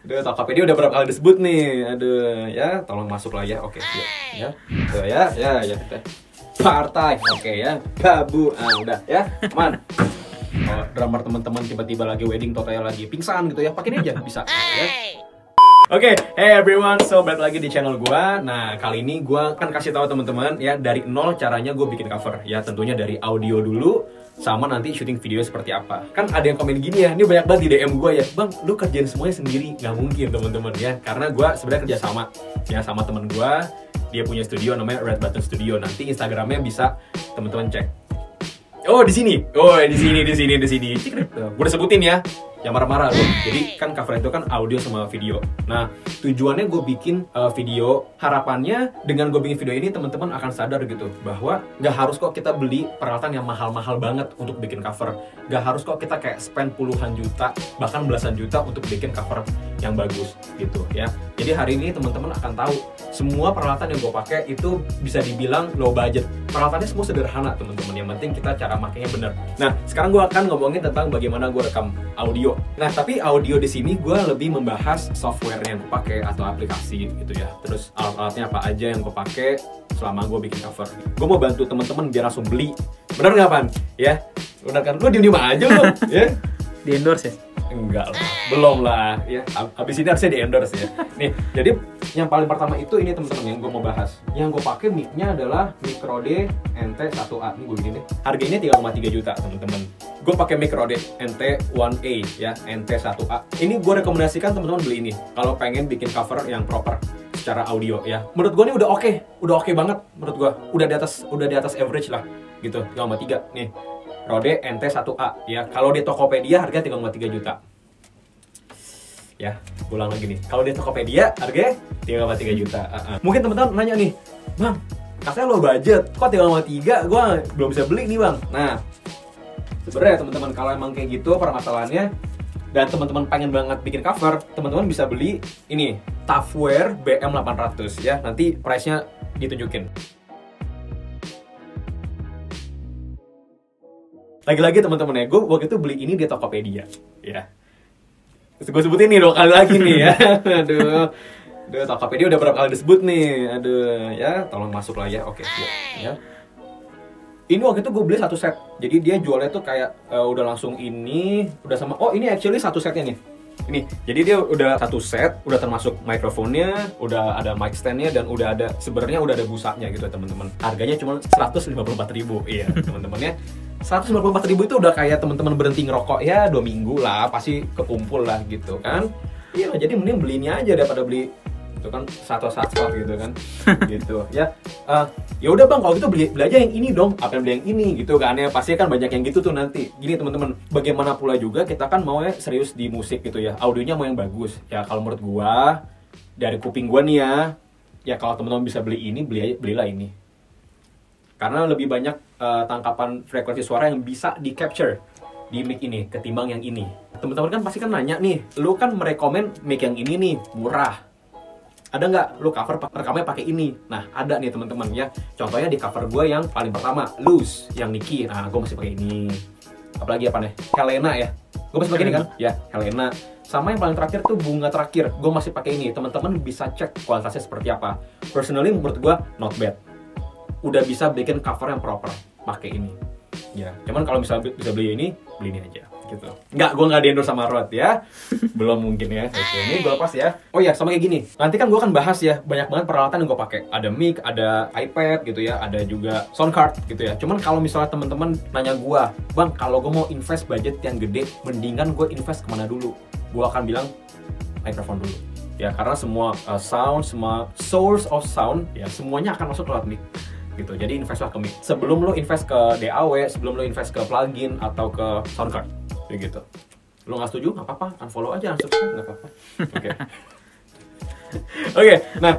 Aduh, Tokopedia udah berapa kali disebut nih. Aduh, ya, tolong masuk lah ya. Oke, ya. Tuh, ya. Partai. Oke ya. Babu. Ah, udah ya. Aman. Kalau drummer teman-teman tiba-tiba lagi wedding total lagi pingsan gitu ya, pakai ini aja bisa ya. Oke, hey everyone, so balik lagi di channel gua. Nah, kali ini gua akan kasih tahu teman-teman ya dari nol caranya gue bikin cover. Ya, tentunya dari audio dulu sama nanti syuting video seperti apa. Kan ada yang komen gini ya, ini banyak banget di DM gue ya, "Bang, lu kerjain semuanya sendiri." Nggak mungkin teman-teman ya, karena gua sebenarnya kerja sama ya sama temen gua. Dia punya studio namanya Red Button Studio. Nanti Instagramnya bisa teman-teman cek. Oh, di sini. Oh, di sini. Gue udah sebutin ya. Yang marah-marah loh. Jadi kan cover itu kan audio sama video. Nah, tujuannya gue bikin video. Harapannya dengan gue bikin video ini teman-teman akan sadar gitu bahwa nggak harus kok kita beli peralatan yang mahal-mahal banget untuk bikin cover. Nggak harus kok kita kayak spend puluhan juta bahkan belasan juta untuk bikin cover yang bagus gitu ya. Jadi hari ini teman-teman akan tahu semua peralatan yang gue pakai itu bisa dibilang low budget. Peralatannya semua sederhana teman-teman. Yang penting kita cara makainya benar. Nah, sekarang gue akan ngomongin tentang bagaimana gue rekam audio. Nah, tapi audio di sini gue lebih membahas software yang gue pakai atau aplikasi gitu ya. Terus alat-alatnya apa aja yang gue pakai selama gue bikin cover. Gue mau bantu teman-teman biar langsung beli. Bener nggak, Pan? Ya, bener kan? Lu diem-diem aja lu, ya? Di endorse ya? Enggak lah, belum lah ya. Habis ini harusnya di endorse ya. Nih, jadi yang paling pertama itu ini teman-teman yang gue mau bahas. Yang gue pakai mic-nya adalah Microde NT1A. Ini gue gini deh. Harganya 3,3 juta teman-teman. Gue pakai Microde NT1A ya, NT1A. Ini gue rekomendasikan teman-teman beli ini kalau pengen bikin cover yang proper secara audio ya. Menurut gue ini udah oke banget menurut gue. Udah di atas average lah gitu. 3,3 nih. Rode NT1A ya. Kalau di Tokopedia harga 3,3 juta. Ya, ulang lagi nih. Kalau di Tokopedia harga 3,3 juta. Mungkin teman-teman nanya nih, "Bang, katanya lo budget, kok 3,3? Gua belum bisa beli nih, Bang." Nah, sebenarnya teman-teman kalau emang kayak gitu permasalahannya dan teman-teman pengen banget bikin cover, teman-teman bisa beli ini, Tafware BM800 ya. Nanti price-nya ditunjukin. Lagi-lagi teman-teman ya, gue waktu itu beli ini di Tokopedia ya. Terus gue sebutin nih 2 kali lagi nih ya. Aduh, Tokopedia udah berapa kali disebut nih. Aduh, ya tolong masuk lah ya. Oke, ya. Ini waktu itu gue beli satu set. Jadi dia jualnya tuh kayak udah langsung ini, udah sama. Oh, ini actually satu setnya nih. Ini, jadi dia udah satu set, udah termasuk mikrofonnya, udah ada mic stand-nya, dan sebenarnya udah ada busanya gitu teman-teman. Harganya cuma 154.000, iya teman-teman ya. 154.000 itu udah kayak teman-teman berhenti ngerokok ya 2 minggu lah, pasti kekumpul lah gitu kan. Iya, jadi mending beli ini aja daripada beli itu kan satu gitu kan. Gitu ya. Ya udah Bang, kalau gitu beli aja yang ini dong. Apa yang beli yang ini gitu kan ya. Pasti kan banyak yang gitu tuh nanti. Gini teman-teman, bagaimana pula juga kita kan mau serius di musik gitu ya. Audionya mau yang bagus. Ya kalau menurut gua dari kuping gua nih ya kalau teman-teman bisa beli ini, belilah ini. Karena lebih banyak tangkapan frekuensi suara yang bisa di-capture di mic ini ketimbang yang ini. Teman-teman kan pasti kan nanya nih, lu kan merekomen mic yang ini nih, murah. Ada nggak lu cover rekamnya pakai ini? Nah, ada nih teman-teman ya. Contohnya di cover gue yang paling pertama, Loose, yang Niki. Nah, gue masih pakai ini. Apalagi apa nih? Helena ya. Gue masih pakai ini kan? Ya, Helena. Sama yang paling terakhir tuh Bunga Terakhir. Gue masih pakai ini. Teman-teman bisa cek kualitasnya seperti apa. Personally menurut gue not bad. Udah bisa bikin cover yang proper pakai ini. Ya, cuman kalau misalnya bisa beli ini aja gitu. Gue nggak di-endorse sama Rode ya. Belum mungkin ya. Oke, ini gue lepas ya. Oh ya, sama kayak gini. Nanti kan gue akan bahas ya, banyak banget peralatan yang gue pakai. Ada mic, ada iPad gitu ya, ada juga sound card gitu ya. Cuman kalau misalnya teman-teman nanya gue, "Bang, kalau gue mau invest budget yang gede, mendingan gue invest kemana dulu?" Gue akan bilang mikrofon dulu. Ya, karena semua sound, semua source of sound ya semuanya akan masuk lewat mic. Gitu. Jadi investlah ke mic. Sebelum lo invest ke DAW, sebelum lo invest ke plugin atau ke sound card. Kayak gitu. Lo nggak setuju? Nggak apa-apa, unfollow aja, unsubscribe, nggak apa-apa. Oke. Oke, nah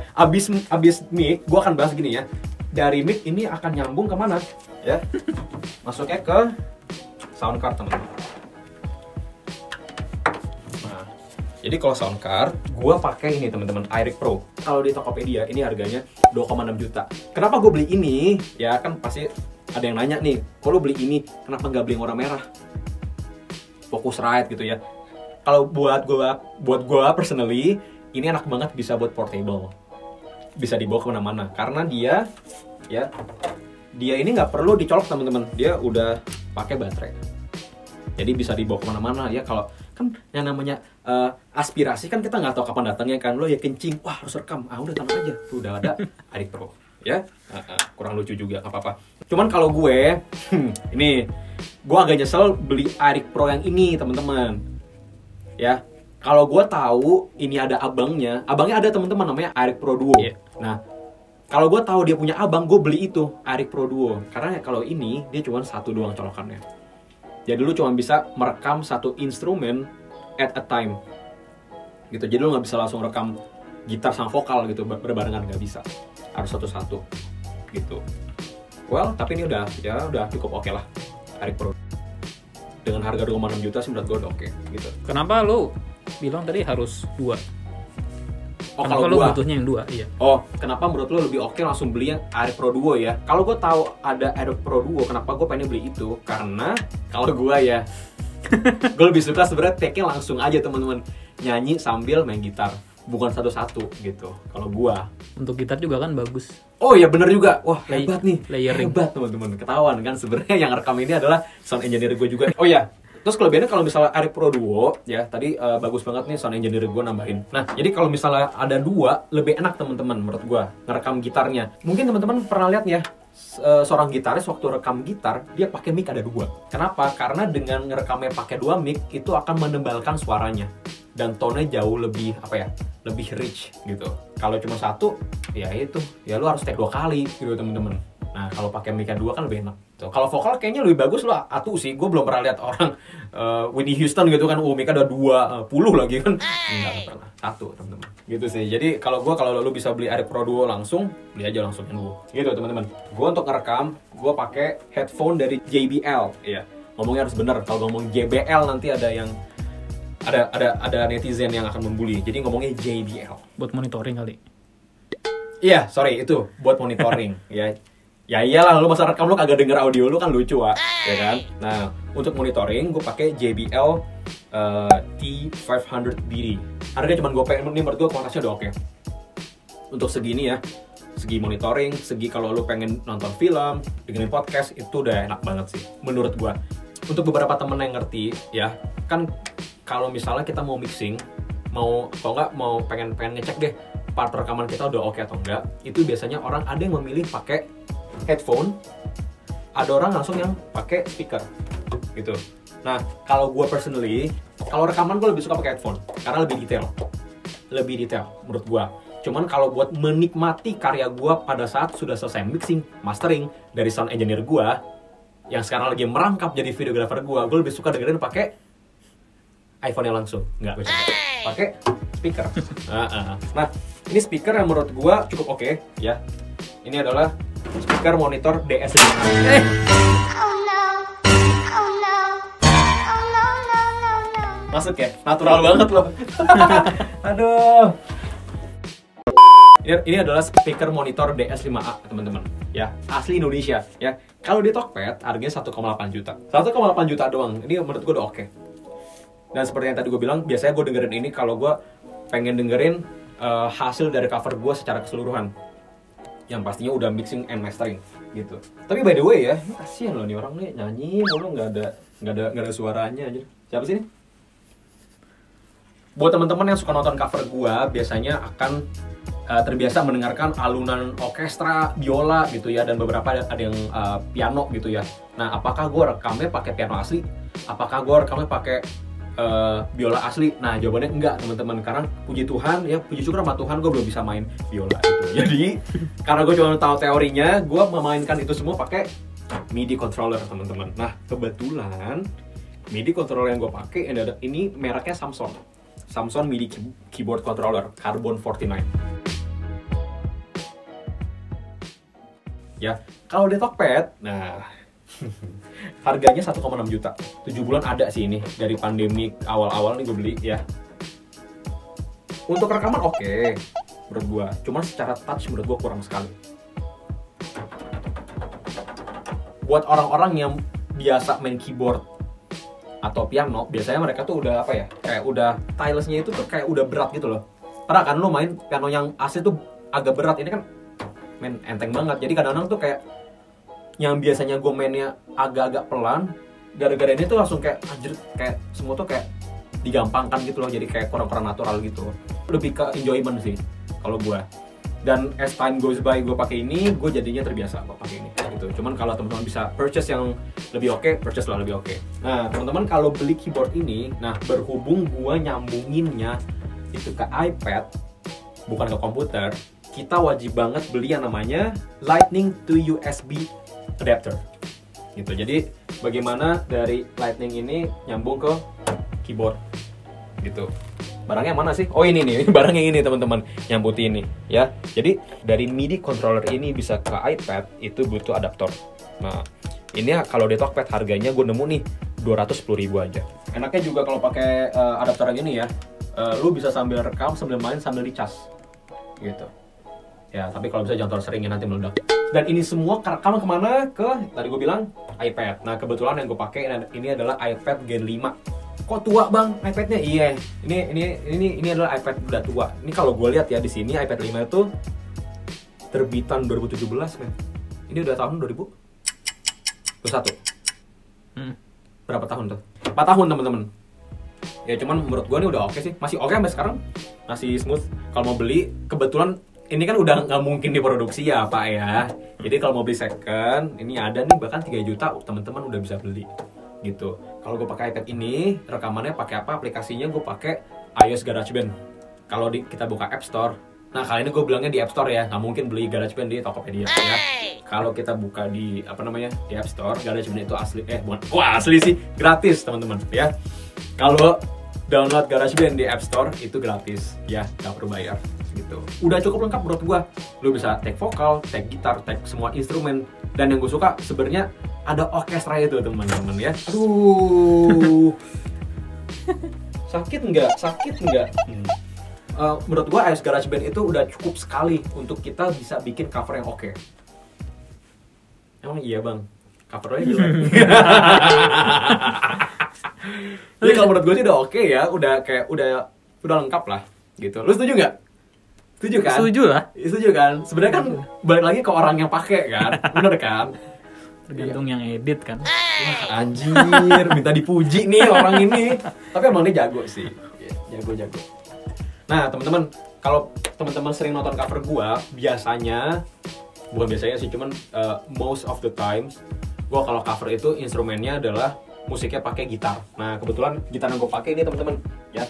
abis mic, gue akan bahas gini ya. Dari mic ini akan nyambung kemana? Ya, masuknya ke sound card teman-teman. Nah, jadi kalau sound card, gue pakai ini teman-teman, iRig Pro. Kalau di Tokopedia ini harganya 2,6 juta. Kenapa gue beli ini? Ya kan pasti ada yang nanya nih, kalau beli ini, kenapa nggak beli yang warna merah? Focusrite gitu ya. kalau buat gua personally ini enak banget, bisa buat portable, bisa dibawa kemana-mana karena dia ini nggak perlu dicolok teman-teman, dia udah pakai baterai, jadi bisa dibawa kemana-mana ya. Kalau kan yang namanya aspirasi kan kita nggak tahu kapan datangnya kan, lo ya kencing, wah harus rekam, udah tenang aja, tuh udah ada Arik Pro ya. Kurang lucu juga, nggak apa-apa. Cuman kalau gue ini gue agak nyesel beli Arik Pro yang ini teman-teman ya. Kalau gue tahu ini ada abangnya ada teman-teman namanya Arik Pro Duo. Nah kalau gue tahu dia punya abang, gue beli itu Arik Pro Duo, karena kalau ini dia cuma satu doang colokannya. Jadi lu cuma bisa merekam satu instrumen at a time gitu. Jadi lu nggak bisa langsung rekam gitar sama vokal gitu berbarengan, nggak bisa, harus satu-satu gitu. Well, tapi ini udah cukup oke lah Arik Pro. Dengan harga 2,6 juta sih menurut gue udah oke gitu. Kenapa lu bilang tadi harus 2? Kalau lu gua butuhnya yang 2, iya. Kenapa menurut lo lebih oke langsung beli yang Arik Pro Duo ya? Kalau gue tahu ada Arik Pro Duo, kenapa gue pengen beli itu? Karena kalau gue ya, gue lebih suka sebenarnya take-nya langsung aja teman-teman, nyanyi sambil main gitar, bukan satu-satu gitu. Kalau gue untuk gitar juga kan bagus. Oh ya bener juga, wah hebat nih, layering. Hebat teman-teman, ketahuan kan sebenarnya yang rekam ini adalah sound engineer gue juga. Oh ya. Terus kelebihannya kalau misalnya Arik Pro Duo ya, tadi bagus banget nih sound engineer gue nambahin. Nah, jadi kalau misalnya ada 2 lebih enak teman-teman menurut gue ngerekam gitarnya. Mungkin teman-teman pernah lihat ya, seorang gitaris waktu rekam gitar dia pakai mic ada 2. Kenapa? Karena dengan ngerekamnya pakai 2 mic itu akan menebalkan suaranya dan tone-nya jauh lebih lebih rich gitu. Kalau cuma satu ya lu harus take 2 kali gitu teman-teman. Nah kalau pakai mic 2 kan lebih enak. Kalau vokal kayaknya lebih bagus lah, sih. Gue belum pernah lihat orang Whitney Houston gitu kan, mic ada 20 lagi kan. Enggak pernah, 1 teman-teman. Gitu sih. Jadi kalau lu bisa beli Arik Pro Duo langsung, beli aja langsung yang 2. Gitu teman-teman. Gue untuk ngerekam, gue pakai headphone dari JBL. Iya. Ngomongnya harus bener. Kalau ngomong JBL nanti ada yang ada netizen yang akan membuli. Jadi ngomongnya JBL. Buat monitoring kali. Iya, sorry itu buat monitoring ya. Ya iyalah, lu masa rekam lu kagak denger audio lu kan lucu ya kan. Nah untuk monitoring gue pakai JBL T500BD. Harganya cuma gue pengen, ini menurut gue kualitasnya udah oke. Untuk segini ya, segi monitoring, segi kalau lu pengen nonton film, dengerin podcast, itu udah enak banget sih menurut gue. Untuk beberapa temen yang ngerti ya, kan kalau misalnya kita mau mixing, mau pengen ngecek deh part rekaman kita udah oke atau enggak, itu biasanya orang ada yang memilih pakai headphone, ada orang langsung yang pakai speaker gitu. Nah kalau gue personally, kalau rekaman gue lebih suka pakai headphone karena lebih detail menurut gue. Cuman kalau buat menikmati karya gue pada saat sudah selesai mixing, mastering dari sound engineer gue yang sekarang lagi merangkap jadi videographer gue lebih suka dengerin pakai iPhone-nya langsung, nggak pakai speaker. Nah ini speaker yang menurut gue cukup oke ya. Ini adalah speaker monitor DS5. Masuk ya? Natural banget loh. Aduh. Ini adalah speaker monitor DS5A teman-teman ya, asli Indonesia ya. Kalau di Tokped harganya 1,8 juta. 1,8 juta doang. Ini menurut gue udah oke. Dan seperti yang tadi gue bilang, biasanya gue dengerin ini kalau gue pengen dengerin hasil dari cover gue secara keseluruhan, yang pastinya udah mixing and mastering gitu. Tapi by the way ya, ini kasihan loh nih orang nih nyanyi mulu nggak ada suaranya aja. Siapa sih ini? Buat teman-teman yang suka nonton cover gua biasanya akan terbiasa mendengarkan alunan orkestra, biola gitu ya, dan beberapa ada yang piano gitu ya. Nah, apakah gua rekamnya pakai piano asli? Apakah gua rekamnya pakai biola asli? Nah, jawabannya enggak teman-teman, karena puji Tuhan ya, puji syukur sama Tuhan gue belum bisa main biola itu. Jadi karena gue cuma tahu teorinya, gue memainkan itu semua pakai MIDI controller teman-teman. Nah kebetulan MIDI controller yang gue pakai ini mereknya Samson MIDI keyboard controller Carbon 49. Ya kalau di Tokped, nah harganya 1,6 juta. 7 bulan ada sih ini. Dari pandemi awal-awal nih gue beli ya. Untuk rekaman oke, menurut gue. Cuman secara touch menurut gue kurang sekali. Buat orang-orang yang biasa main keyboard atau piano, biasanya mereka tuh udah apa ya, kayak udah stylusnya itu tuh kayak udah berat gitu loh. Pernah kan lu main piano yang asli tuh agak berat, ini kan main enteng banget. Jadi kadang-kadang tuh kayak yang biasanya gue mainnya agak-agak pelan, gara-gara ini tuh langsung kayak anjir, kayak semua tuh kayak digampangkan gitu loh, jadi kayak kurang-kurang natural gitu loh. Lebih ke enjoyment sih kalau gue. Dan as time goes by gue pakai ini, gue jadinya terbiasa kok pakai ini gitu. Cuman kalau teman-teman bisa purchase yang lebih oke, purchase lah lebih oke. Nah teman-teman kalau beli keyboard ini, nah berhubung gue nyambunginnya itu ke iPad bukan ke komputer, kita wajib banget beli yang namanya Lightning to USB adapter gitu. Jadi bagaimana dari Lightning ini nyambung ke keyboard gitu. Barangnya mana sih? Oh ini nih, barangnya ini teman-teman, yang putih ini ya. Jadi dari MIDI controller ini bisa ke iPad itu butuh adaptor. Nah ini kalau di Talkpad harganya gue nemu nih 210.000 aja. Enaknya juga kalau pakai adaptor yang ini ya, lu bisa sambil rekam, sambil main, sambil dicas gitu. Ya tapi kalau bisa jangan terlalu sering ya, nanti meledak. Dan ini semua kerekam kemana? Ke tadi gue bilang iPad. Nah kebetulan yang gue pakai ini adalah iPad Gen 5. Kok tua bang iPadnya? Iya, ini adalah iPad udah tua. Ini kalau gue lihat ya di sini iPad 5 itu terbitan 2017 men. Ini udah tahun 2021. Berapa tahun tuh? 4 tahun teman-teman. Ya cuman menurut gue ini udah oke sih, masih oke sampai sekarang, masih smooth. Kalau mau beli, kebetulan ini kan udah nggak mungkin diproduksi ya pak ya. Jadi kalau mau beli second, ini ada nih bahkan 3 juta teman-teman udah bisa beli gitu. Kalau gue pakai iPad ini, rekamannya pakai apa? Aplikasinya gue pakai iOS GarageBand. Kalau kita buka App Store, nah kali ini gue bilangnya di App Store ya, nggak mungkin beli GarageBand di Tokopedia ya. Kalau kita buka di di App Store, GarageBand itu asli, asli sih, gratis teman-teman ya. Kalau download GarageBand di App Store itu gratis ya, nggak perlu bayar gitu. Udah cukup lengkap menurut gua. Lu bisa take vokal, take gitar, take semua instrumen. Dan yang gue suka sebenarnya ada orkestra itu teman-teman ya. Aduh. Sakit nggak? Menurut gua iOS GarageBand itu udah cukup sekali untuk kita bisa bikin cover yang oke. Emang iya bang? Covernya jelek. Jadi kalau menurut gue sih udah oke ya, udah lengkap lah gitu. Lu setuju nggak? Setuju kan? Setuju lah. Setuju kan? Sebenarnya kan balik lagi ke orang yang pakai kan, bener kan? Tergantung yang edit kan. Wah, anjir, minta dipuji nih orang ini. Tapi emang dia jago sih, jago. Nah teman-teman, kalau teman-teman sering nonton cover gua, bukan biasanya sih, cuman most of the times gua kalau cover itu instrumennya adalah musiknya pakai gitar. Nah kebetulan gitar yang gue pakai ini teman-teman ya,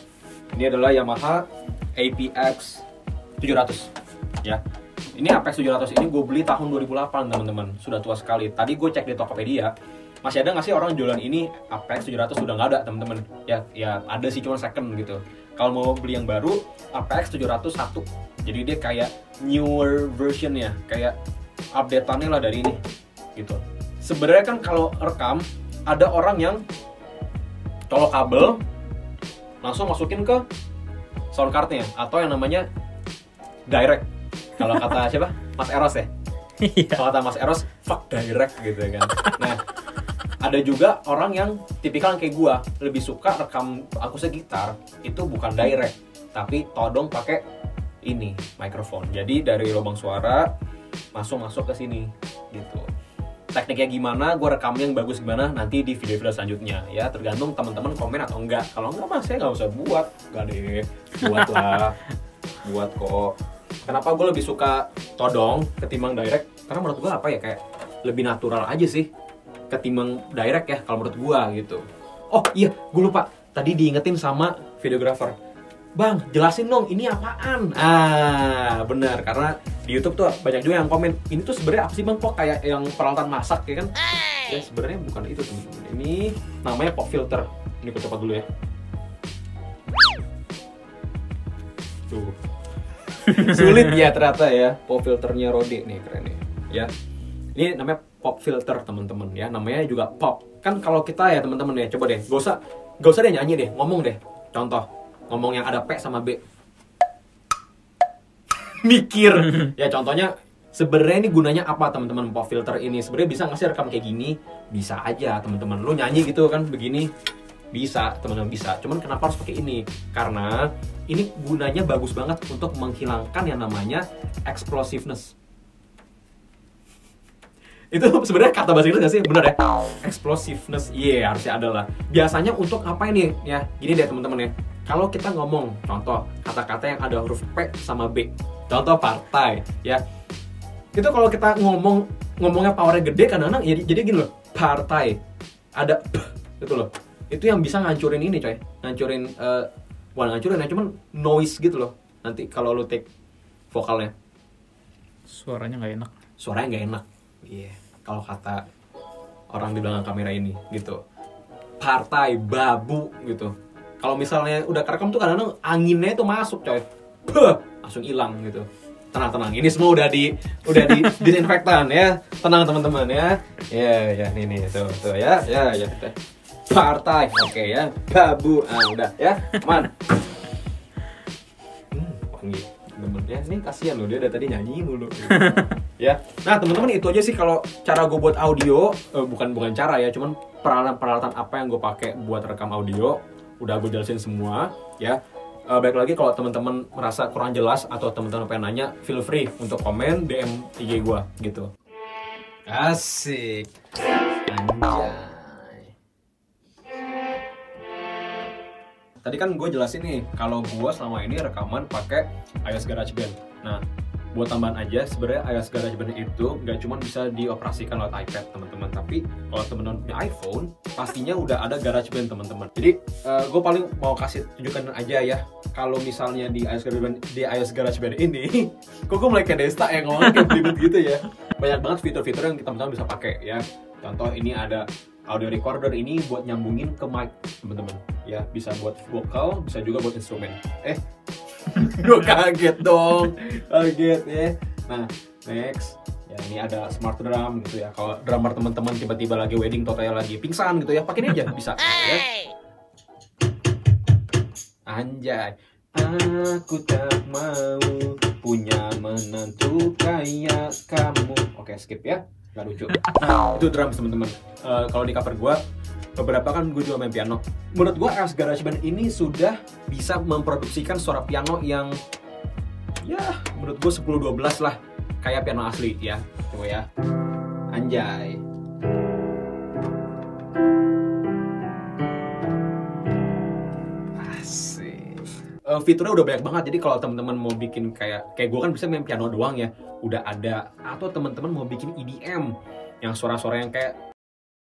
ini adalah Yamaha APX 700 ya. Ini APX 700 ini gue beli tahun 2008 teman-teman, sudah tua sekali. Tadi gue cek di Tokopedia, masih ada nggak sih orang jualan ini? APX 700 sudah nggak ada teman-teman ya ada sih, cuma second gitu. Kalau mau beli yang baru APX 701, jadi dia kayak newer version ya, kayak update-annya lah dari ini gitu. Sebenarnya kan kalau rekam ada orang yang colok kabel langsung masukin ke sound cardnya, atau yang namanya direct. Kalau kata siapa? Mas Eros ya? Kalau kata Mas Eros, fuck direct gitu kan. Nah, ada juga orang yang tipikal kayak gua, lebih suka rekam akustik gitar itu bukan direct, tapi todong pakai ini mikrofon. Jadi dari lubang suara masuk ke sini gitu. Tekniknya gimana, gue rekamnya yang bagus gimana, nanti di video-video selanjutnya ya, tergantung teman-teman komen atau enggak. Kalau enggak mah saya nggak usah buat, enggak deh, buat lah, buat kok. Kenapa gue lebih suka todong ketimbang direct? Karena menurut gue apa ya, kayak lebih natural aja sih ketimbang direct ya kalau menurut gue gitu. Oh iya, gue lupa tadi diingetin sama videographer, bang jelasin dong ini apaan. Benar, karena di YouTube tuh banyak juga yang komen, ini tuh sebenarnya apa sih bang, kok kayak yang peralatan masak ya kan? Ya sebenarnya bukan itu teman-teman. Ini namanya pop filter. Ini gue coba dulu ya. Tuh. Sulit ya ternyata ya, pop filternya Rode nih, keren nih. Ya. Ini namanya pop filter teman-teman ya, namanya juga pop. Kan kalau kita ya teman-teman ya, coba deh, gak usah deh nyanyi deh, ngomong deh. Contoh, ngomong yang ada P sama B. Mikir. Ya contohnya, sebenarnya ini gunanya apa teman-teman pop filter ini? Sebenarnya bisa nggak sih rekam kayak gini? Bisa aja teman-teman. Lu nyanyi gitu kan begini. Bisa, teman-teman bisa. Cuman kenapa harus pakai ini? Karena ini gunanya bagus banget untuk menghilangkan yang namanya explosiveness. Itu sebenarnya kata bahasa Inggris nggak sih? Bener ya? Explosiveness, harusnya ada lah. Biasanya untuk apa ini? Ya, gini deh teman-teman ya. Kalau kita ngomong, contoh kata-kata yang ada huruf P sama B, contoh partai, ya. Itu kalau kita ngomongnya powernya gede, kadang-kadang ya, jadi gini loh, partai, ada P, gitu loh. Itu yang bisa ngancurin ini coy, ngancurin, bukan ngancurin ya, cuman noise gitu loh. Nanti kalau lu take vokalnya, Suaranya nggak enak. suaranya nggak enak. Iya. Kalau kata orang di belakang kamera ini gitu, partai babu gitu. Kalau misalnya udah kerekam tuh kadang-kadang anginnya itu masuk coy, langsung hilang gitu. Tenang, ini semua udah di disinfektan ya. Tenang teman-teman ya. Ya nih tuh ya. Partai, oke ya, babu, udah ya, aman. Wangi. Temen-temen ya, ini kasihan loh, dia dari tadi nyanyi mulu ya. Nah teman-teman, itu aja sih kalau cara gue buat audio, bukan cara ya, cuman peralatan apa yang gue pakai buat rekam audio udah gue jelasin semua ya. Baik lagi kalau teman-teman merasa kurang jelas atau teman-teman pengen nanya, feel free untuk komen DM IG gue gitu. Asik. Anjay. Tadi kan gue jelasin nih, kalau gue selama ini rekaman pakai iOS GarageBand. Nah, buat tambahan aja, sebenarnya iOS GarageBand itu nggak cuma bisa dioperasikan lewat iPad, teman-teman. Tapi kalau teman-teman punya iPhone, pastinya udah ada GarageBand, teman-teman. Jadi, gue paling mau kasih tunjukkan aja ya, kalau misalnya di iOS GarageBand ini, kok gue mulai kayak Desta yang ngomongnya kayak belibet gitu ya. Banyak banget fitur-fitur yang teman-teman bisa pakai ya. Contoh ini ada audio recorder, ini buat nyambungin ke mic, teman-teman. Ya, bisa buat vokal, bisa juga buat instrumen. Gue kaget dong. Kaget ya. Nah, next. Ya, ini ada smart drum gitu ya. Kalau drummer teman-teman tiba-tiba lagi wedding, totalnya lagi pingsan gitu ya, pakai ini aja bisa ya. Anjay. Aku tak mau punya menantu kayak kamu. Oke, skip ya. Gak lucu. Nah, itu drums teman-teman. Kalau di cover gue, beberapa kan gue juga main piano. Menurut gue iOS GarageBand ini sudah bisa memproduksikan suara piano yang ya menurut gue 10-12 lah, kayak piano asli ya. Coba ya. Anjay. Asik. Fiturnya udah banyak banget. Jadi kalau teman-teman mau bikin kayak gue kan bisa main piano doang ya, udah ada. Atau teman-teman mau bikin EDM yang suara-suara yang kayak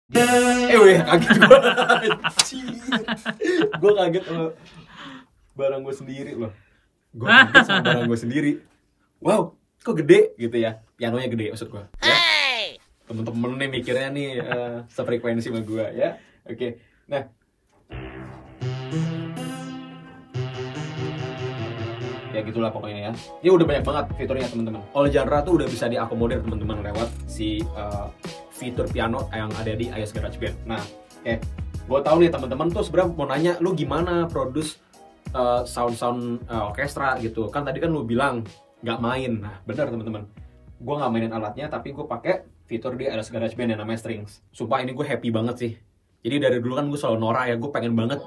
kaget gue. Gue kaget sama barang gue sendiri loh. Gue kaget sama barang gue sendiri. Wow, kok gede gitu ya. Pianonya gede maksud gue ya. Temen-temen nih mikirnya nih sefrekuensi sama gue ya. Oke. Nah, ya gitulah pokoknya ya. Ini udah banyak banget fiturnya teman-teman. All genre tuh udah bisa diakomodir teman-teman lewat si fitur piano yang ada di iOS GarageBand. Nah, gue tahu nih teman-teman tuh sebenarnya mau nanya, lu gimana produce sound orkestra gitu. Kan tadi kan lu bilang nggak main. Nah, benar teman-teman. Gue nggak mainin alatnya, tapi gue pakai fitur di iOS GarageBand yang namanya Strings. Sumpah ini gue happy banget sih. Jadi dari dulu kan gue selalu norak ya, gue pengen banget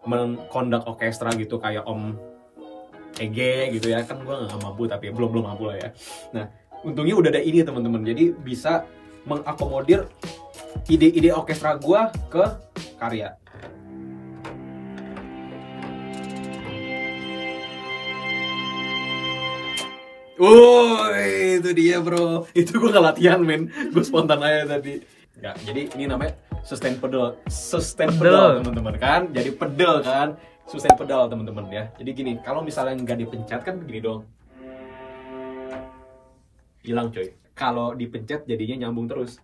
mengkondak orkestra gitu kayak Om Ege gitu ya. Kan gue nggak mampu, tapi belum mampu lah ya. Nah, untungnya udah ada ini teman-teman. Jadi bisa mengakomodir ide-ide orkestra gua ke karya. Itu dia bro. Itu gua nggak latihan men. Gua spontan aja tadi. Ya, jadi ini namanya sustain pedal teman-teman kan. Jadi pedal kan. Sustain pedal teman-teman ya. Jadi gini, kalau misalnya nggak dipencet kan gini dong. Hilang coy. Kalau dipencet jadinya nyambung terus.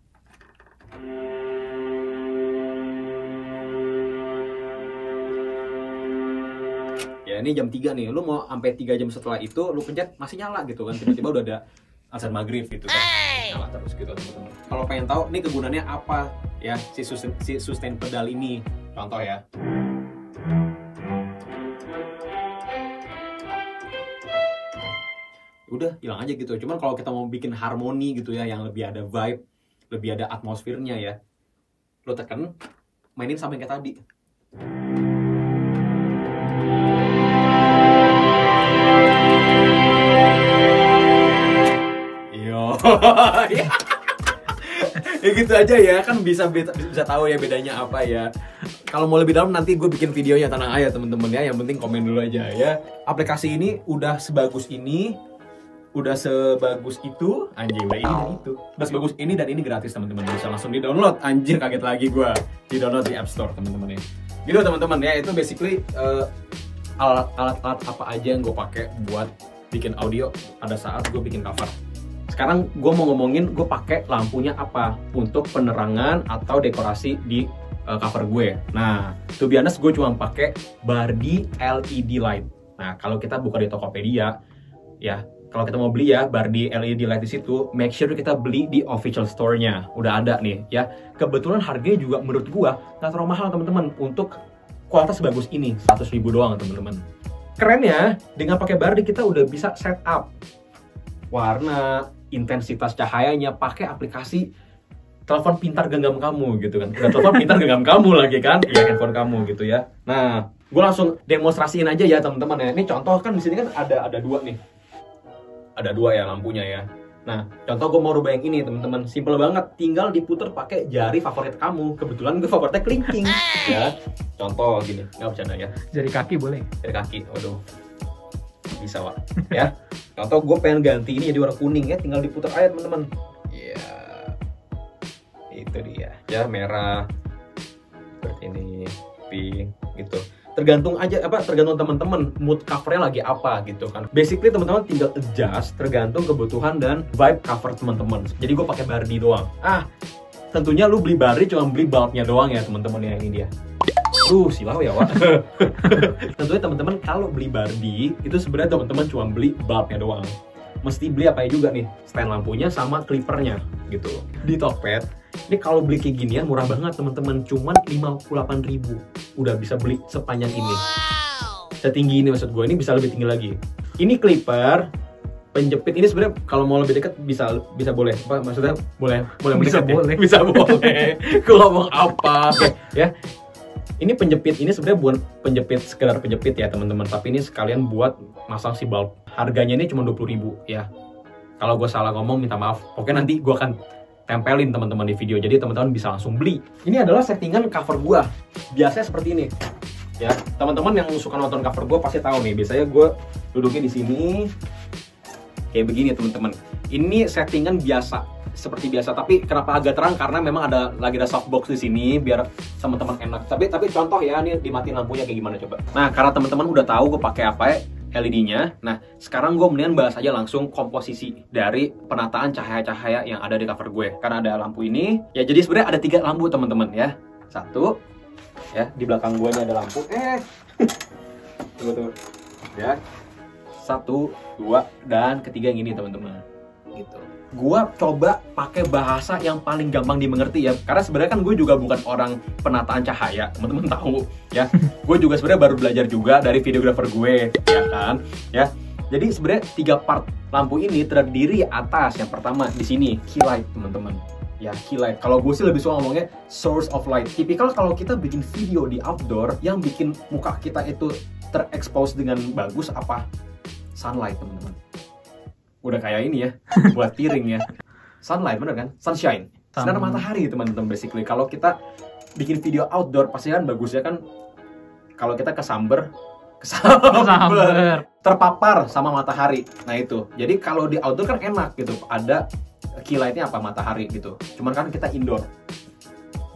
Ya ini jam 3 nih, lu mau sampai 3 jam setelah itu lu pencet masih nyala gitu kan. Tiba-tiba udah ada azan maghrib gitu kan. Nyala terus gitu teman-teman. Kalau pengen tahu nih kegunaannya apa ya si sustain pedal ini. Contoh ya. Udah hilang aja gitu. Cuman kalau kita mau bikin harmoni gitu ya, yang lebih ada vibe, lebih ada atmosfernya ya, lo tekan, mainin sama yang kayak tadi. Yo. Ya gitu aja ya, kan bisa tahu ya bedanya apa ya. Kalau mau lebih dalam nanti gue bikin videonya, tenang aja temen-temen ya. Yang penting komen dulu aja ya. Aplikasi ini udah sebagus ini, udah sebagus itu, anjir ini dan itu. Udah sebagus ini dan ini gratis teman-teman. Bisa langsung di download. Anjir kaget lagi gue. Di download di App Store teman-teman ya. Gitu teman-teman ya, itu basically alat-alat apa aja yang gue pakai buat bikin audio pada saat gue bikin cover. Sekarang gue mau ngomongin gue pakai lampunya apa untuk penerangan atau dekorasi di cover gue. Nah, to be honest gue cuma pakai Bardi LED light. Nah, kalau kita buka di Tokopedia, ya kalau kita mau beli ya Bardi LED light di situ, make sure kita beli di official store-nya. Udah ada nih, ya. Kebetulan harganya juga menurut gue nggak terlalu mahal teman-teman untuk kualitas bagus ini, 100.000 doang teman-teman. Kerennya dengan pakai Bardi kita udah bisa setup warna, intensitas cahayanya, pakai aplikasi telepon pintar genggam kamu gitu kan. Udah telepon pintar genggam kamu lagi kan, ya handphone kamu gitu ya. Nah, gue langsung demonstrasiin aja ya teman-teman ya. Ini contoh kan di sini kan ada dua nih, ada dua ya lampunya ya. Nah, contoh gue mau rubah yang ini teman-teman, simple banget, tinggal diputer pakai jari favorit kamu. Kebetulan gue favoritnya kelingking ya. Contoh gini, nggak bercanda ya. Jari kaki boleh? Jari kaki, waduh. Bisa Wak, ya. Contoh gue pengen ganti ini jadi warna kuning ya, tinggal diputar aja teman-teman. Ya, itu dia. Ya merah, seperti ini, pink, gitu. Tergantung aja tergantung teman-teman mood covernya lagi apa gitu kan. Basically teman-teman tinggal adjust tergantung kebutuhan dan vibe cover teman-teman. Jadi gue pakai Bardi doang. Tentunya lu beli Bardi cuma beli bulbnya doang ya teman-teman ya, ini dia. Silau ya Wak. Tentunya teman-teman kalau beli Bardi itu sebenarnya teman-teman cuma beli bulbnya doang. Mesti beli apa juga nih, stand lampunya sama clippernya gitu. Di Tokped ini kalau beli kayak ginian murah banget teman-teman, cuman 58.000 udah bisa beli sepanjang ini. Setinggi ini maksud gue, ini bisa lebih tinggi lagi. Ini clipper penjepit ini sebenarnya kalau mau lebih dekat bisa boleh. Apa maksudnya boleh Bisa mendekat, boleh. ya? Bisa boleh. Gue ngomong apa? Oke, ya. Ini penjepit ini sebenarnya bukan penjepit sekedar penjepit ya teman-teman, tapi ini sekalian buat masang si bulb. Harganya ini cuma 20.000 ya. Kalau gue salah ngomong minta maaf. Pokoknya nanti gue akan tempelin teman-teman di video, jadi teman-teman bisa langsung beli. Ini adalah settingan cover gue. Biasanya seperti ini. Ya, teman-teman yang suka nonton cover gue pasti tahu nih. Biasanya gue duduknya di sini kayak begini teman-teman. Ini settingan biasa. Seperti biasa, tapi kenapa agak terang karena memang lagi ada softbox di sini biar teman-teman enak. Tapi contoh ya, ini dimatiin lampunya kayak gimana coba. Nah, karena teman-teman udah tahu gue pakai apa ya, LED-nya. Nah, sekarang gue mendingan bahas aja langsung komposisi dari penataan cahaya-cahaya yang ada di cover gue. Karena ada lampu ini, ya jadi sebenarnya ada 3 lampu teman-teman ya. Satu, ya di belakang gue ini ada lampu. Tunggu. Ya, 1, 2, dan ketiga yang ini teman-teman. Gitu. Gua coba pakai bahasa yang paling gampang dimengerti ya, karena sebenarnya kan gue juga bukan orang penataan cahaya, teman-teman tahu ya. Gue juga sebenarnya baru belajar juga dari videographer gue, ya kan, ya. Jadi sebenarnya 3 part lampu ini terdiri atas yang pertama di sini key light teman-teman, ya key light. Kalau gue sih lebih suka ngomongnya source of light. Tipikal kalau kita bikin video di outdoor yang bikin muka kita itu terekspos dengan bagus apa? Sunlight teman-teman. Udah kayak ini ya, buat piring ya. Sunlight, bener kan? Sunshine. Sinar matahari teman-teman basically. Kalau kita bikin video outdoor pasti kan bagus ya kan. Kalau kita kesamber terpapar sama matahari. Nah itu. Jadi kalau di outdoor kan enak gitu. Ada key lightnya apa? Matahari gitu. Cuman kan kita indoor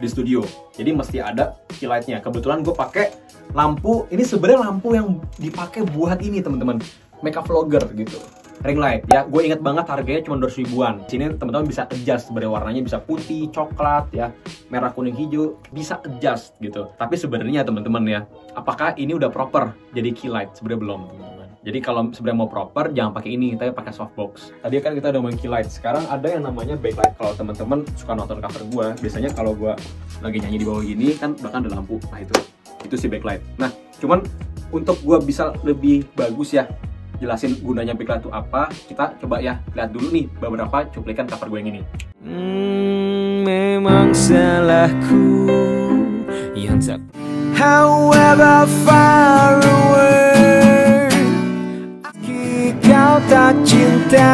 di studio. Jadi mesti ada key lightnya. Kebetulan gue pakai lampu. Ini sebenarnya lampu yang dipakai buat ini teman-teman. Makeup vlogger gitu. Ring light ya, gue inget banget harganya cuma 200 ribuan. Sini teman-teman bisa adjust sebenarnya warnanya, bisa putih, coklat ya, merah, kuning, hijau, bisa adjust gitu. Tapi sebenarnya teman-teman ya, apakah ini udah proper jadi key light? Sebenarnya belum teman-teman. Jadi kalau sebenarnya mau proper jangan pakai ini, tapi pakai softbox. Tadi kan kita udah main key light, sekarang ada yang namanya backlight. Kalau teman-teman suka nonton cover gue, biasanya kalau gue lagi nyanyi di bawah gini kan bahkan ada lampu. Nah itu si backlight. Nah cuman untuk gue bisa lebih bagus ya jelasin gunanya backlight itu apa, kita coba ya lihat dulu nih beberapa cuplikan cover gue yang ini. Memang salahku yang tak however far away, kau tak cinta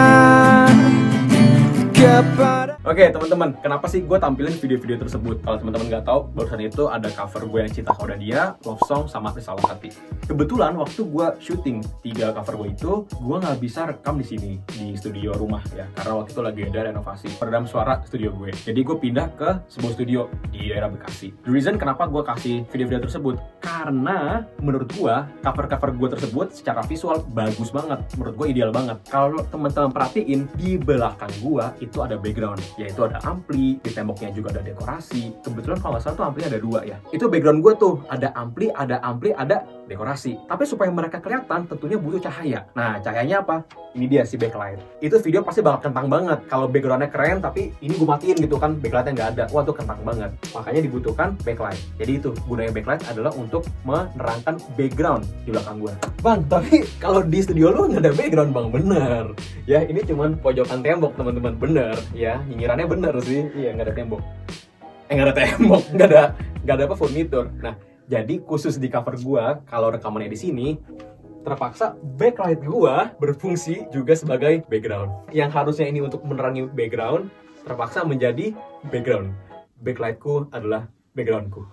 kepada. Oke teman-teman, kenapa sih gue tampilin video-video tersebut? Kalau teman-teman nggak tahu, barusan itu ada cover gue yang Cinta Kau Dan Dia, Love Song, sama Risalah Hati. Kebetulan waktu gue syuting 3 cover gue itu, gue nggak bisa rekam di sini di studio rumah ya, karena waktu itu lagi ada renovasi peredam suara studio gue. Jadi gue pindah ke sebuah studio di daerah Bekasi. The reason kenapa gue kasih video-video tersebut, karena menurut gue cover-cover gue tersebut secara visual bagus banget, menurut gue ideal banget. Kalau teman-teman perhatiin di belakang gue itu ada background, yaitu ada ampli, di temboknya juga ada dekorasi. Kebetulan kalau nggak salah tuh amplinya ada 2 ya. Itu background gue tuh, ada ampli, ada dekorasi. Tapi supaya mereka kelihatan tentunya butuh cahaya. Nah, cahayanya apa? Ini dia si backlight. Itu video pasti bakal kentang banget. Kalau backgroundnya keren tapi ini gue matiin gitu kan, backlightnya nggak ada. Wah, tuh kentang banget. Makanya dibutuhkan backlight. Jadi itu, gunanya backlight adalah untuk menerangkan background di belakang gue. Bang, tapi kalau di studio lu nggak ada background bang, bener. Ya, ini cuman pojokan tembok teman-teman, bener. Ya, nyinyirannya bener sih. Iya, nggak ada tembok. Nggak ada tembok, nggak ada apa furnitur. Nah, jadi khusus di cover gua, kalau rekamannya di sini, terpaksa backlight gua berfungsi juga sebagai background. Yang harusnya ini untuk menerangi background, terpaksa menjadi background. Backlightku adalah backgroundku.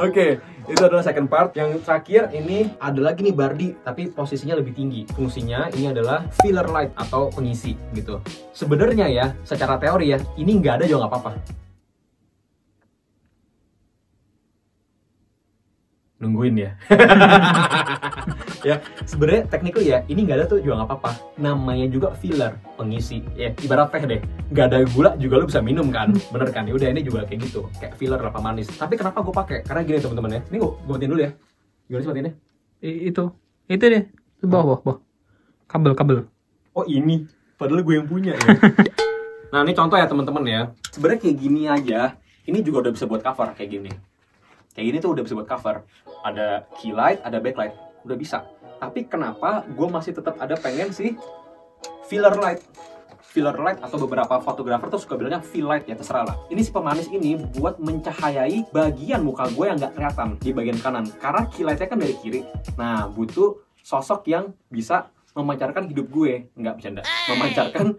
Oke, itu adalah second part. Yang terakhir ini ada lagi nih Bardi, tapi posisinya lebih tinggi. Fungsinya ini adalah filler light atau pengisi gitu. Sebenarnya ya, secara teori ya, ini nggak ada juga nggak apa-apa. Nungguin ya. Ya, sebenarnya technically ya, ini nggak ada tuh juga nggak apa-apa. Namanya juga filler, pengisi. Ya, ibarat teh deh. Nggak ada gula juga lo bisa minum kan, bener kan? Ya udah, ini juga kayak gitu, kayak filler apa manis. Tapi kenapa gue pakai? Karena gini teman-teman ya. Ini gue matiin dulu ya. Gimana sih matiinnya? Itu deh, bawah. Kabel. Oh ini, padahal gue yang punya ya. Nah ini contoh ya teman-teman ya. Sebenarnya kayak gini aja, ini juga udah bisa buat cover kayak gini. Kayak gini tuh udah bisa buat cover. Ada key light, ada backlight, udah bisa. Tapi kenapa gue masih tetap ada pengen sih filler light? Filler light atau beberapa fotografer tuh suka bilangnya fill light ya, terserah lah. Ini si pemanis ini buat mencahayai bagian muka gue yang nggak kelihatan di bagian kanan. Karena key lightnya kan dari kiri. Nah butuh sosok yang bisa memancarkan hidup gue, nggak bercanda. Memancarkan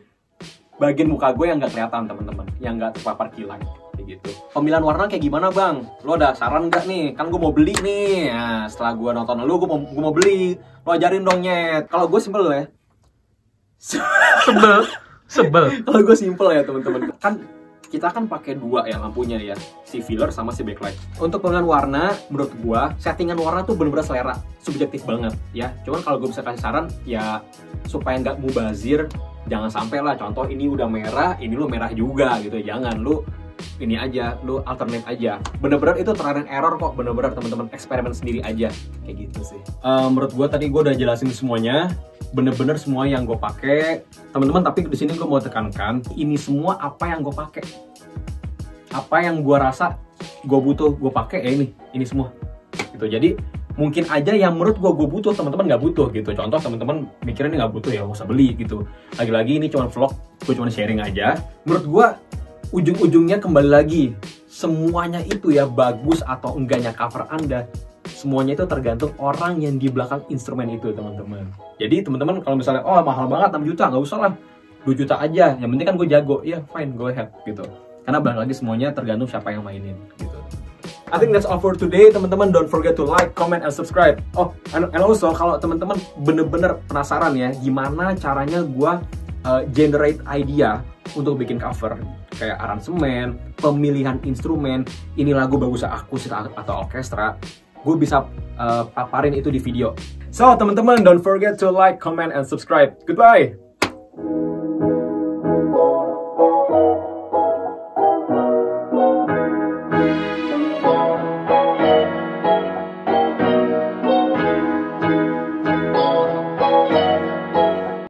bagian muka gue yang nggak kelihatan teman-teman, yang nggak terpapar key light. Gitu. Pemilihan warna kayak gimana bang? Lo ada saran nggak nih? Kan gue mau beli nih. Nah, setelah gue nonton lu, gue mau beli. Lo ajarin dong nyet. Kalau gue simple ya. Sebel. Kalau gue simple ya teman-teman. Kan kita kan pakai 2 ya lampunya ya, si filler sama si backlight. Untuk pemilihan warna, menurut gue settingan warna tuh bener-bener selera, subjektif banget ya. Cuman kalau gue bisa kasih saran ya supaya nggak mubazir, jangan sampai lah. Contoh ini udah merah, ini lu merah juga gitu. Jangan lu ini aja, lu alternate aja. Bener-bener itu trial and error kok, bener-bener teman-teman eksperimen sendiri aja kayak gitu sih. Menurut gue tadi gue udah jelasin semuanya, bener-bener semua yang gue pakai teman-teman. Tapi di sini gue mau tekankan, ini semua apa yang gue pakai, apa yang gue rasa gue butuh gue pakai ya ini semua gitu. Jadi mungkin aja yang menurut gue butuh teman-teman nggak butuh gitu. Contoh teman-teman mikirnya ini nggak butuh ya nggak usah beli gitu. Lagi-lagi ini cuma vlog, gue cuma sharing aja. Menurut gue ujung-ujungnya kembali lagi, semuanya itu ya bagus atau enggaknya cover Anda, semuanya itu tergantung orang yang di belakang instrumen itu teman-teman. Jadi teman-teman kalau misalnya oh mahal banget 6 juta, nggak usah lah 2 juta aja, yang penting kan gue jago, ya fine go ahead gitu. Karena balik lagi semuanya tergantung siapa yang mainin gitu. I think that's all for today teman-teman. Don't forget to like, comment, and subscribe. Oh and also kalau teman-teman bener-bener penasaran ya gimana caranya gue generate idea untuk bikin cover, kayak aransemen, pemilihan instrumen, ini lagu bagus akustik atau orkestra, gue bisa paparin itu di video. So teman-teman, don't forget to like, comment, and subscribe. Goodbye.